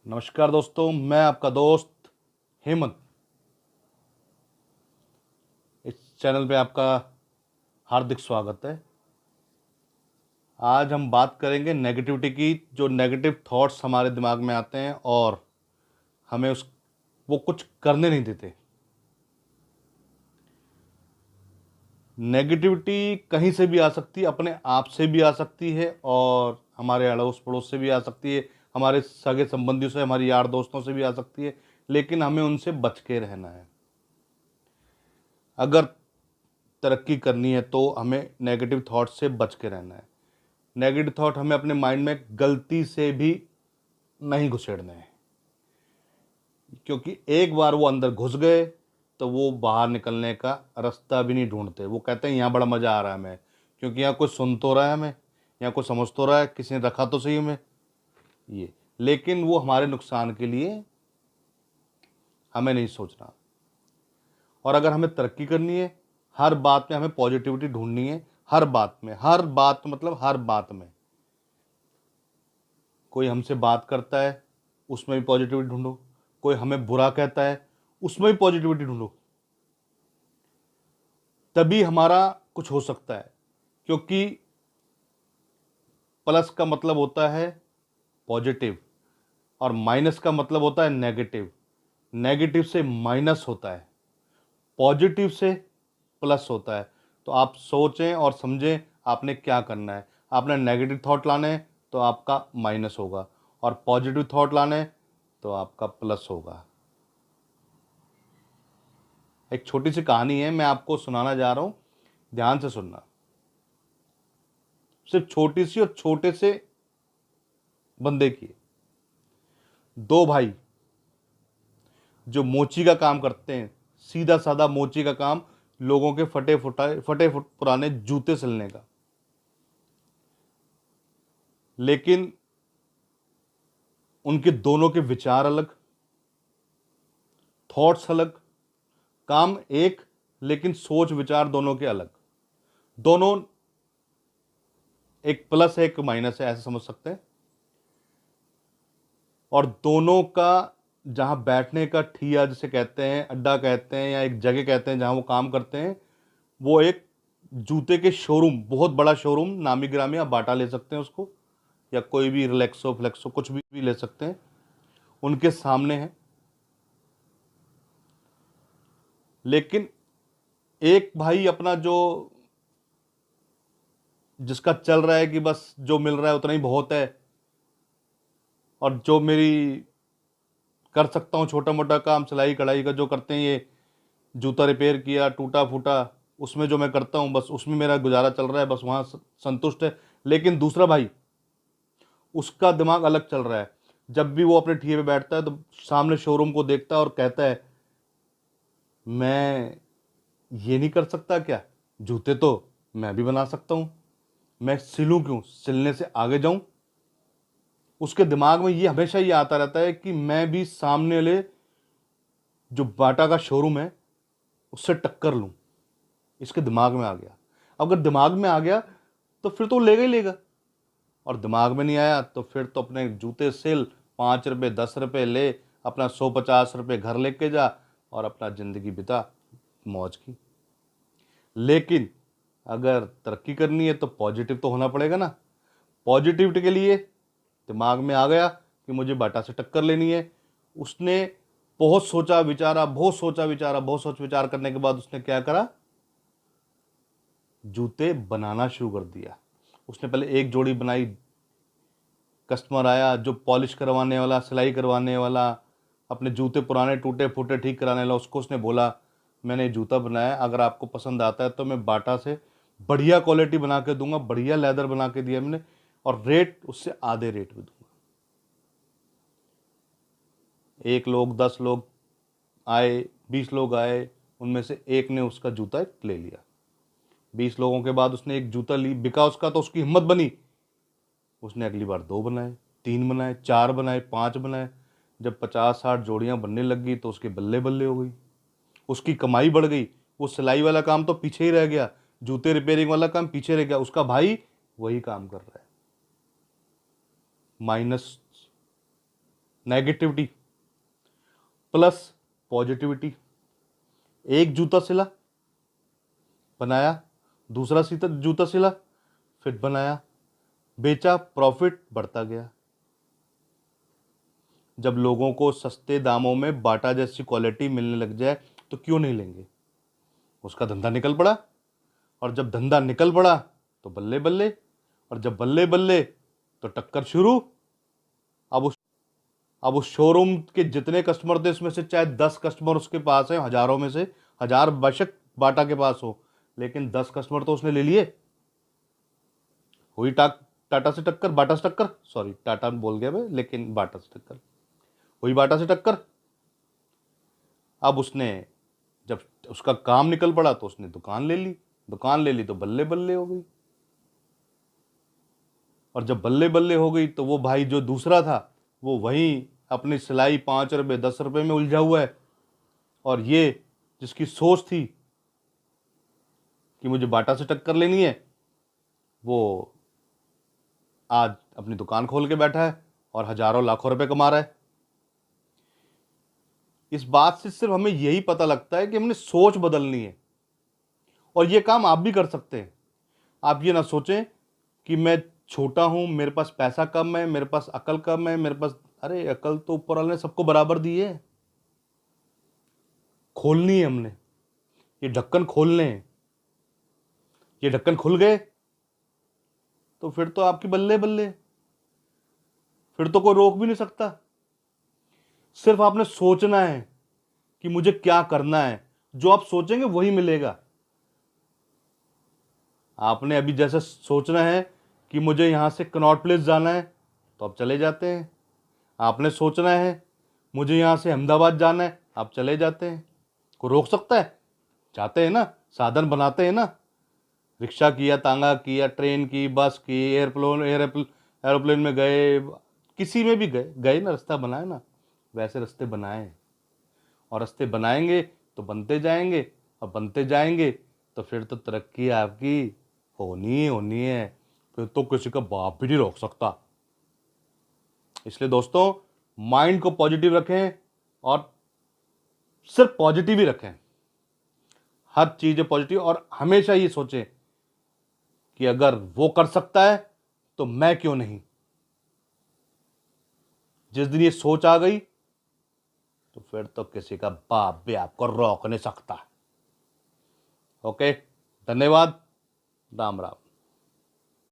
नमस्कार दोस्तों, मैं आपका दोस्त हेमंत। इस चैनल पे आपका हार्दिक स्वागत है। आज हम बात करेंगे नेगेटिविटी की। जो नेगेटिव थॉट्स हमारे दिमाग में आते हैं और हमें वो कुछ करने नहीं देते। नेगेटिविटी कहीं से भी आ सकती है, अपने आप से भी आ सकती है और हमारे अड़ोस पड़ोस से भी आ सकती है, हमारे सगे संबंधियों से, हमारे यार दोस्तों से भी आ सकती है। लेकिन हमें उनसे बच के रहना है। अगर तरक्की करनी है तो हमें नेगेटिव थॉट से बच के रहना है। नेगेटिव थॉट हमें अपने माइंड में गलती से भी नहीं घुसेड़ने हैं, क्योंकि एक बार वो अंदर घुस गए तो वो बाहर निकलने का रास्ता भी नहीं ढूंढते। वो कहते हैं यहाँ बड़ा मज़ा आ रहा है हमें, क्योंकि यहाँ कोई सुन तो रहा है हमें, यहाँ कोई समझ तो रहा है, किसी ने रखा तो सही हमें ये। लेकिन वो हमारे नुकसान के लिए, हमें नहीं सोचना। और अगर हमें तरक्की करनी है, हर बात में हमें पॉजिटिविटी ढूंढनी है। हर बात में, हर बात मतलब हर बात में। कोई हमसे बात करता है, उसमें भी पॉजिटिविटी ढूंढो। कोई हमें बुरा कहता है, उसमें भी पॉजिटिविटी ढूंढो। तभी हमारा कुछ हो सकता है, क्योंकि प्लस का मतलब होता है पॉजिटिव और माइनस का मतलब होता है नेगेटिव। नेगेटिव से माइनस होता है, पॉजिटिव से प्लस होता है। तो आप सोचें और समझें आपने क्या करना है। आपने नेगेटिव थॉट लाने हैं तो आपका माइनस होगा, और पॉजिटिव थॉट लाने हैं तो आपका प्लस होगा। एक छोटी सी कहानी है, मैं आपको सुनाना जा रहा हूं, ध्यान से सुनना। सिर्फ छोटी सी और छोटे से बंदे की। दो भाई जो मोची का काम करते हैं, सीधा साधा मोची का काम, लोगों के पुराने जूते सिलने का। लेकिन उनके दोनों के विचार अलग, थॉट्स अलग, काम एक, लेकिन सोच विचार दोनों के अलग। दोनों, एक प्लस है एक माइनस है, ऐसे समझ सकते हैं। और दोनों का जहां बैठने का ठिया जिसे कहते हैं, अड्डा कहते हैं, या एक जगह कहते हैं जहां वो काम करते हैं, वो एक जूते के शोरूम, बहुत बड़ा शोरूम, नामी गिरामी, आप बाटा ले सकते हैं उसको, या कोई भी रिलैक्सो फ्लेक्सो कुछ भी ले सकते हैं, उनके सामने है। लेकिन एक भाई अपना जो, जिसका चल रहा है कि बस जो मिल रहा है उतना ही बहुत है, और जो मेरी कर सकता हूँ छोटा मोटा काम, सिलाई कढ़ाई का जो करते हैं ये, जूता रिपेयर किया टूटा फूटा, उसमें जो मैं करता हूँ बस उसमें मेरा गुजारा चल रहा है, बस वहाँ संतुष्ट है। लेकिन दूसरा भाई, उसका दिमाग अलग चल रहा है। जब भी वो अपने ठिए पे बैठता है तो सामने शोरूम को देखता है और कहता है, मैं ये नहीं कर सकता क्या? जूते तो मैं भी बना सकता हूँ, मैं सिलूं क्यों, सिलने से आगे जाऊं। उसके दिमाग में ये हमेशा ये आता रहता है कि मैं भी सामने वाले जो बाटा का शोरूम है उससे टक्कर लूं। इसके दिमाग में आ गया। अगर दिमाग में आ गया तो फिर तो लेगा ही लेगा, और दिमाग में नहीं आया तो फिर तो अपने जूते सिल, 5 रुपये 10 रुपये ले, अपना 150 रुपये घर लेके जा और अपना ज़िंदगी बिता मौज की। लेकिन अगर तरक्की करनी है तो पॉजिटिव तो होना पड़ेगा ना। पॉजिटिविटी के लिए दिमाग में आ गया कि मुझे बाटा से टक्कर लेनी है। उसने बहुत सोचा विचारा, बहुत सोचा विचारा, बहुत सोच विचार करने के बाद उसने क्या करा, जूते बनाना शुरू कर दिया। उसने पहले एक जोड़ी बनाई, कस्टमर आया जो पॉलिश करवाने वाला, सिलाई करवाने वाला, अपने जूते पुराने टूटे फूटे ठीक कराने वाला, उसको उसने बोला, मैंने जूता बनाया, अगर आपको पसंद आता है तो मैं बाटा से बढ़िया क्वालिटी बना के दूंगा, बढ़िया लेदर बना के दिया मैंने, और रेट उससे आधे रेट में दूंगा। 1 लोग 10 लोग आए, 20 लोग आए, उनमें से एक ने उसका जूता ले लिया। 20 लोगों के बाद उसने एक जूता ली, बिका उसका, तो उसकी हिम्मत बनी। उसने अगली बार 2 बनाए, 3 बनाए, 4 बनाए, 5 बनाए। जब 50-60 जोड़ियां बनने लग गई तो उसके बल्ले बल्ले हो गई, उसकी कमाई बढ़ गई। वो सिलाई वाला काम तो पीछे ही रह गया, जूते रिपेयरिंग वाला काम पीछे रह गया, उसका भाई वही काम कर रहा है। Minus negativity plus positivity. एक जूता सिला, बनाया, दूसरा जूता सिला, फिर बनाया, बेचा, प्रॉफिट बढ़ता गया। जब लोगों को सस्ते दामों में बाटा जैसी क्वालिटी मिलने लग जाए तो क्यों नहीं लेंगे। उसका धंधा निकल पड़ा, और जब धंधा निकल पड़ा तो बल्ले बल्ले, और जब बल्ले बल्ले तो टक्कर शुरू। अब उस शोरूम के जितने कस्टमर थे उसमें से चाहे 10 कस्टमर उसके पास है, हजारों में से हजार बेशक बाटा के पास हो, लेकिन 10 कस्टमर तो उसने ले लिए। हुई टाटा से टक्कर, बाटा से टक्कर, सॉरी टाटा बोल गया मैं, लेकिन बाटा से टक्कर हुई, बाटा से टक्कर। अब उसने जब उसका काम निकल पड़ा तो उसने दुकान ले ली, दुकान ले ली तो बल्ले बल्ले हो गई। और जब बल्ले बल्ले हो गई तो वो भाई जो दूसरा था वो वहीं अपनी सिलाई 5 रुपये 10 रुपये में उलझा हुआ है, और ये जिसकी सोच थी कि मुझे बाटा से टक्कर लेनी है, वो आज अपनी दुकान खोल के बैठा है और हजारों लाखों रुपए कमा रहा है। इस बात से सिर्फ हमें यही पता लगता है कि हमने सोच बदलनी है, और ये काम आप भी कर सकते हैं। आप ये ना सोचें कि मैं छोटा हूं, मेरे पास पैसा कम है, मेरे पास अकल कम है, मेरे पास, अरे अकल तो ऊपर वाले ने सबको बराबर दी है। खोलनी है हमने, ये ढक्कन खोलने हैं। ये ढक्कन खुल गए तो फिर तो आपकी बल्ले बल्ले, फिर तो कोई रोक भी नहीं सकता। सिर्फ आपने सोचना है कि मुझे क्या करना है, जो आप सोचेंगे वही मिलेगा। आपने अभी जैसे सोचना है कि मुझे यहां से कनॉट प्लेस जाना है तो आप चले जाते हैं। आपने सोचना है मुझे यहां से अहमदाबाद जाना है, आप चले जाते हैं। कोई रोक सकता है? जाते हैं ना, साधन बनाते हैं ना। रिक्शा किया, तांगा किया, ट्रेन की, बस की, एरोप्लेन में गए, किसी में भी गए गए ना, रास्ता बनाए ना। वैसे रास्ते बनाए, और रास्ते बनाएंगे तो बनते जाएंगे, और बनते जाएंगे तो फिर तो तरक्की आपकी होनी ही होनी है। फिर तो किसी का बाप भी नहीं रोक सकता। इसलिए दोस्तों, माइंड को पॉजिटिव रखें, और सिर्फ पॉजिटिव ही रखें। हर चीज पॉजिटिव, और हमेशा ये सोचें कि अगर वो कर सकता है तो मैं क्यों नहीं। जिस दिन ये सोच आ गई तो फिर तो किसी का बाप भी आपको रोक नहीं सकता। ओके, धन्यवाद, राम राम।